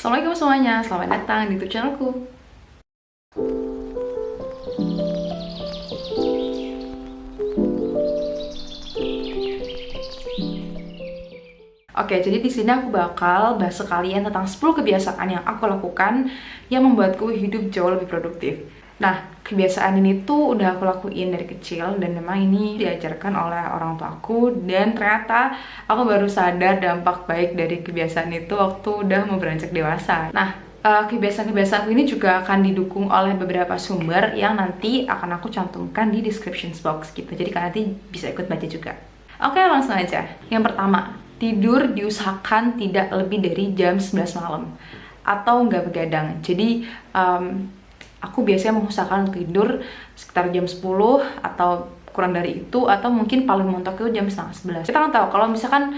Assalamualaikum semuanya, selamat datang di YouTube channelku. Oke, jadi di sini aku bakal bahas sekalian tentang 10 kebiasaan yang aku lakukan yang membuatku hidup jauh lebih produktif. Nah, kebiasaan ini tuh udah aku lakuin dari kecil dan memang ini diajarkan oleh orang tuaku dan ternyata aku baru sadar dampak baik dari kebiasaan itu waktu udah mau beranjak dewasa. Nah, kebiasaan-kebiasaanku ini juga akan didukung oleh beberapa sumber yang nanti akan aku cantumkan di description box gitu. Jadi kalian nanti bisa ikut baca juga. Oke, langsung aja. Yang pertama, tidur diusahakan tidak lebih dari jam 11 malam atau nggak begadang. Jadi aku biasanya mengusahakan tidur sekitar jam 10 atau kurang dari itu, atau mungkin paling mentok itu jam setengah 11. Kita kan tahu kalau misalkan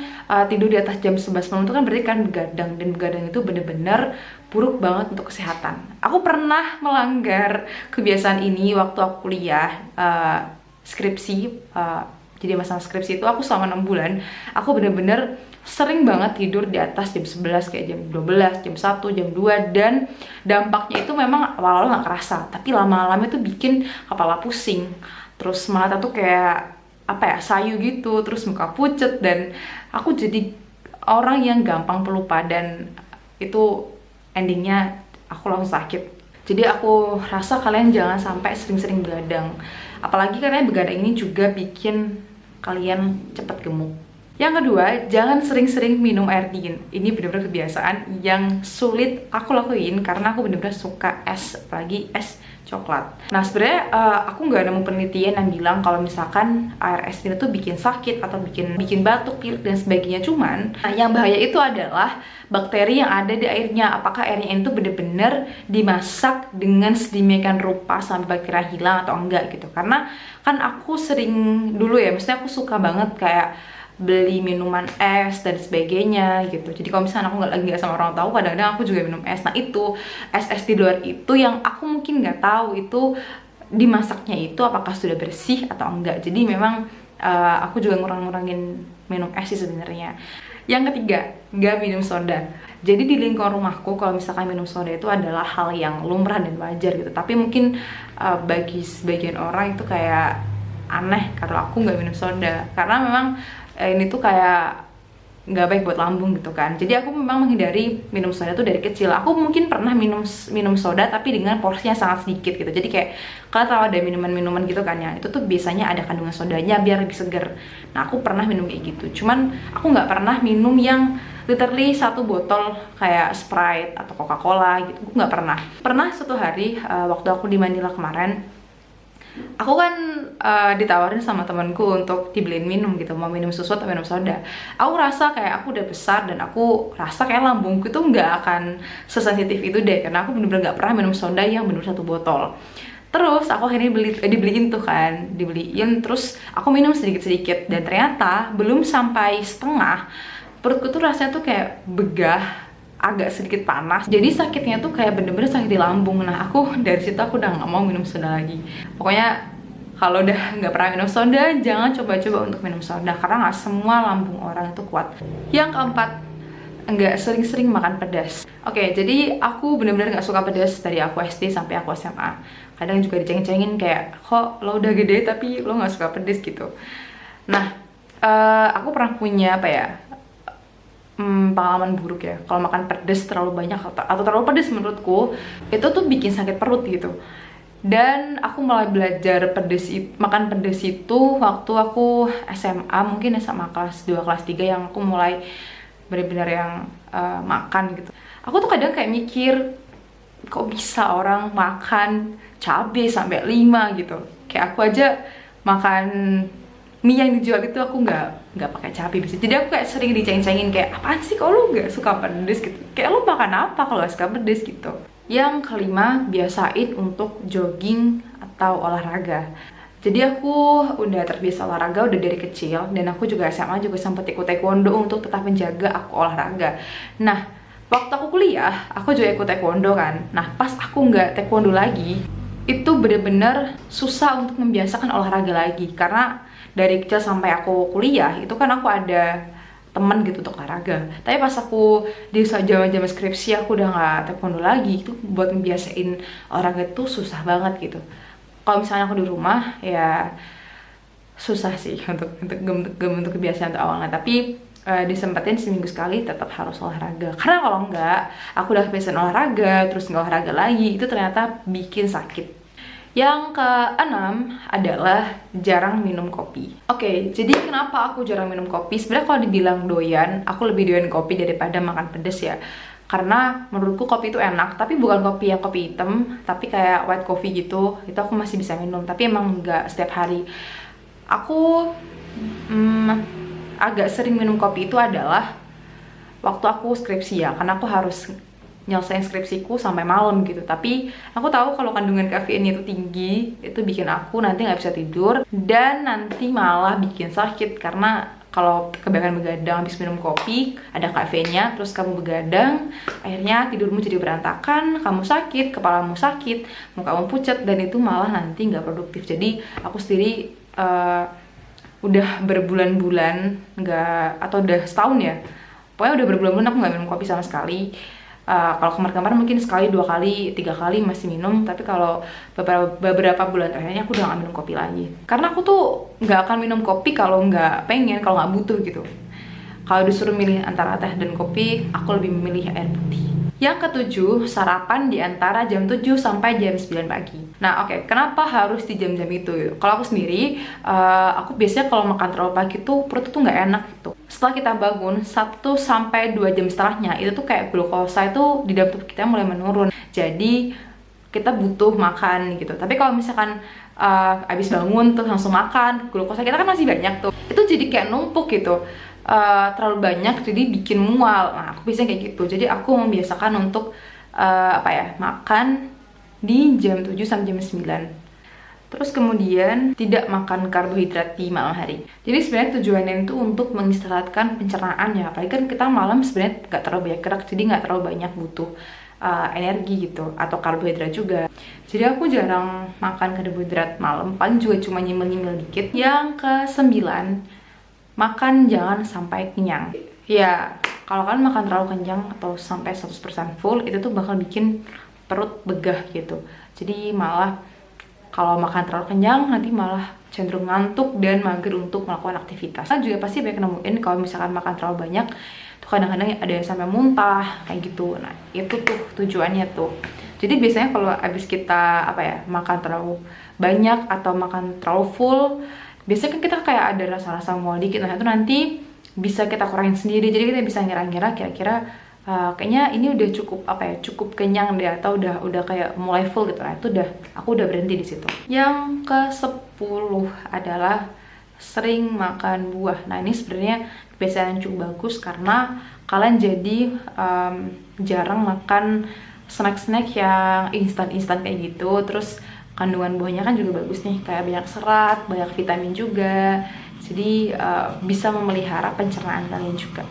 tidur di atas jam 11 malam itu kan berarti kan begadang, dan begadang itu bener-bener buruk banget untuk kesehatan. Aku pernah melanggar kebiasaan ini waktu aku kuliah skripsi. Jadi masa skripsi itu aku selama 6 bulan aku bener-bener sering banget tidur di atas jam 11, kayak jam 12, jam 1, jam 2. Dan dampaknya itu memang awal-awal gak kerasa, tapi lama-lama itu bikin kepala pusing, terus mata tuh kayak apa ya, sayu gitu, terus muka pucet, dan aku jadi orang yang gampang pelupa, dan itu endingnya aku langsung sakit. Jadi aku rasa kalian jangan sampai sering-sering begadang, apalagi karena begadang ini juga bikin kalian cepat gemuk. Yang kedua, jangan sering-sering minum air dingin. Ini benar-benar kebiasaan yang sulit aku lakuin karena aku benar-benar suka es, apalagi es coklat. Nah, sebenarnya aku nggak nemu penelitian yang bilang kalau misalkan air es itu tuh bikin sakit atau bikin batuk, pilek dan sebagainya. Cuman yang bahaya itu adalah bakteri yang ada di airnya. Apakah airnya itu benar-benar dimasak dengan sedemikian rupa sampai bakteri hilang atau enggak gitu. Karena kan aku sering dulu ya, maksudnya aku suka banget kayak beli minuman es dan sebagainya gitu. Jadi kalau misalnya aku nggak sama orang tahu, kadang-kadang aku juga minum es. Nah, itu es di luar itu yang aku mungkin nggak tahu itu dimasaknya itu apakah sudah bersih atau enggak. Jadi memang aku juga ngurangin minum es sih sebenarnya. Yang ketiga, nggak minum soda. Jadi di lingkungan rumahku kalau misalkan minum soda itu adalah hal yang lumrah dan wajar gitu. Tapi mungkin bagi sebagian orang itu kayak aneh kalau aku nggak minum soda, karena memang ini tuh kayak nggak baik buat lambung gitu kan. Jadi aku memang menghindari minum soda tuh dari kecil. Aku mungkin pernah minum soda tapi dengan porsinya sangat sedikit gitu. Jadi kayak kalian tahu ada minuman-minuman gitu kan ya, itu tuh biasanya ada kandungan sodanya biar lebih seger. Nah, aku pernah minum kayak gitu. Cuman aku nggak pernah minum yang literally satu botol kayak Sprite atau Coca-Cola gitu. Aku nggak pernah. Pernah suatu hari waktu aku di Manila kemarin, aku kan ditawarin sama temanku untuk dibeliin minum gitu, mau minum susu atau minum soda. Aku rasa kayak aku udah besar dan aku rasa kayak lambungku tuh nggak akan sesensitif itu deh, karena aku bener-bener nggak pernah minum soda yang bener satu botol. Terus aku akhirnya dibeliin tuh kan, dibeliin, terus aku minum sedikit-sedikit, dan ternyata belum sampai setengah perutku tuh rasanya tuh kayak begah, agak sedikit panas. Jadi sakitnya tuh kayak bener-bener sakit di lambung. Nah, aku dari situ aku udah nggak mau minum soda lagi. Pokoknya kalau udah nggak pernah minum soda, jangan coba-coba untuk minum soda, karena nggak semua lambung orang itu kuat. Yang keempat, nggak sering-sering makan pedas. Oke, jadi aku bener-bener nggak suka pedas dari aku SD sampai aku SMA. Kadang juga dicengin-cengin kayak, kok lo udah gede tapi lo nggak suka pedas gitu. Nah, aku pernah punya apa ya, pengalaman buruk ya. Kalau makan pedas terlalu banyak atau terlalu pedas, menurutku itu tuh bikin sakit perut gitu. Dan aku mulai belajar makan pedas itu waktu aku SMA, mungkin SMA kelas 2, kelas 3 yang aku mulai benar-benar yang makan gitu. Aku tuh kadang kayak mikir, kok bisa orang makan cabai sampai 5 gitu. Kayak aku aja makan mie yang dijual itu aku nggak pakai cabai bisa. Jadi aku kayak sering diceng-cengin kayak, apaan sih kalau lu nggak suka pedes gitu, kayak lu makan apa kalau nggak suka pedes gitu. Yang kelima, biasain untuk jogging atau olahraga. Jadi aku udah terbiasa olahraga udah dari kecil, dan aku juga SMA juga sempat ikut taekwondo untuk tetap menjaga aku olahraga. Nah, waktu aku kuliah aku juga ikut taekwondo kan. Nah, pas aku nggak taekwondo lagi, itu bener-bener susah untuk membiasakan olahraga lagi, karena dari kecil sampai aku kuliah itu kan aku ada temen gitu untuk olahraga. Tapi pas aku di zaman-zaman skripsi aku udah nggak taekwondo lagi, itu buat ngebiasain olahraga tuh susah banget gitu. Kalau misalnya aku di rumah ya susah sih untuk kebiasaan untuk awalnya, tapi disempetin seminggu sekali tetap harus olahraga, karena kalau enggak aku udah kebiasaan olahraga terus nggak olahraga lagi, itu ternyata bikin sakit. Yang keenam adalah jarang minum kopi. Oke, jadi kenapa aku jarang minum kopi? Sebenarnya kalau dibilang doyan, aku lebih doyan kopi daripada makan pedes ya. Karena menurutku kopi itu enak, tapi bukan kopi yang kopi hitam, tapi kayak white coffee gitu. Itu aku masih bisa minum, tapi emang nggak setiap hari. Aku agak sering minum kopi itu adalah waktu aku skripsi ya, karena aku harus nyelesain skripsiku sampai malam gitu. Tapi aku tahu kalau kandungan kafeinnya itu tinggi, itu bikin aku nanti nggak bisa tidur dan nanti malah bikin sakit, karena kalau kebanyakan begadang habis minum kopi ada kafeinnya, terus kamu begadang, akhirnya tidurmu jadi berantakan, kamu sakit, kepalamu sakit, mukamu pucat, dan itu malah nanti nggak produktif. Jadi aku sendiri udah berbulan-bulan nggak, atau udah setahun ya, pokoknya udah berbulan-bulan aku nggak minum kopi sama sekali. Kalau kemarin-kemarin mungkin sekali, 2 kali, 3 kali masih minum, tapi kalau beberapa bulan terakhirnya aku udah gak minum kopi lagi. Karena aku tuh nggak akan minum kopi kalau nggak pengen, kalau nggak butuh gitu. Kalau disuruh milih antara teh dan kopi, aku lebih memilih air putih. Yang ketujuh, sarapan di antara jam 7 sampai jam 9 pagi. Nah, oke, kenapa harus di jam-jam itu? Kalau aku sendiri, aku biasanya kalau makan terlalu pagi tuh perut tuh nggak enak gitu. Setelah kita bangun 1 sampai 2 jam setelahnya, itu tuh kayak glukosa itu di dalam tubuh kita mulai menurun. Jadi kita butuh makan gitu. Tapi kalau misalkan abis bangun terus langsung makan, glukosa kita kan masih banyak tuh. Itu jadi kayak numpuk gitu. Terlalu banyak jadi bikin mual. Nah, aku biasanya kayak gitu. Jadi aku membiasakan untuk makan di jam 7 sampai jam 9. Terus kemudian tidak makan karbohidrat di malam hari. Jadi sebenarnya tujuannya itu untuk mengistirahatkan pencernaan ya. Apalagi kan kita malam sebenarnya nggak terlalu banyak gerak, jadi nggak terlalu banyak butuh energi gitu, atau karbohidrat juga. Jadi aku jarang makan karbohidrat malam, paling juga cuma nyemil-nyemil dikit. Yang ke-9, makan jangan sampai kenyang. Ya, kalau kalian makan terlalu kenyang atau sampai 100% full, itu tuh bakal bikin perut begah gitu. Jadi malah kalau makan terlalu kenyang, nanti malah cenderung ngantuk dan mager untuk melakukan aktivitas. Kalian juga pasti banyak nemuin kalau misalkan makan terlalu banyak, tuh kadang-kadang ada yang sampai muntah, kayak gitu. Nah, itu tuh tujuannya tuh. Jadi biasanya kalau abis kita makan terlalu banyak atau makan terlalu full, biasanya kan kita kayak ada rasa-rasa mual dikit. Nah, itu nanti bisa kita kurangin sendiri. Jadi kita bisa ngira-ngira kira-kira kayaknya ini udah cukup cukup kenyang deh, atau udah kayak mulai full gitu. Nah, itu aku udah berhenti di situ. Yang ke-10 adalah sering makan buah. Nah, ini sebenarnya kebiasaan yang cukup bagus karena kalian jadi jarang makan snack-snack yang instan-instan kayak gitu. Terus kandungan buahnya kan juga bagus nih, kayak banyak serat, banyak vitamin juga. Jadi bisa memelihara pencernaan kalian juga.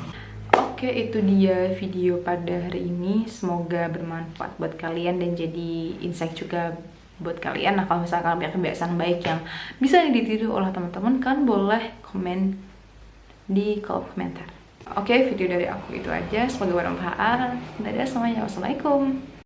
Oke, itu dia video pada hari ini. Semoga bermanfaat buat kalian dan jadi insight juga buat kalian. Nah, kalau misalkan punya kebiasaan baik yang bisa ditiru oleh teman-teman, kan boleh komen di kolom komentar. Oke, video dari aku itu aja. Semoga bermanfaat. Dadah semuanya. Wassalamualaikum.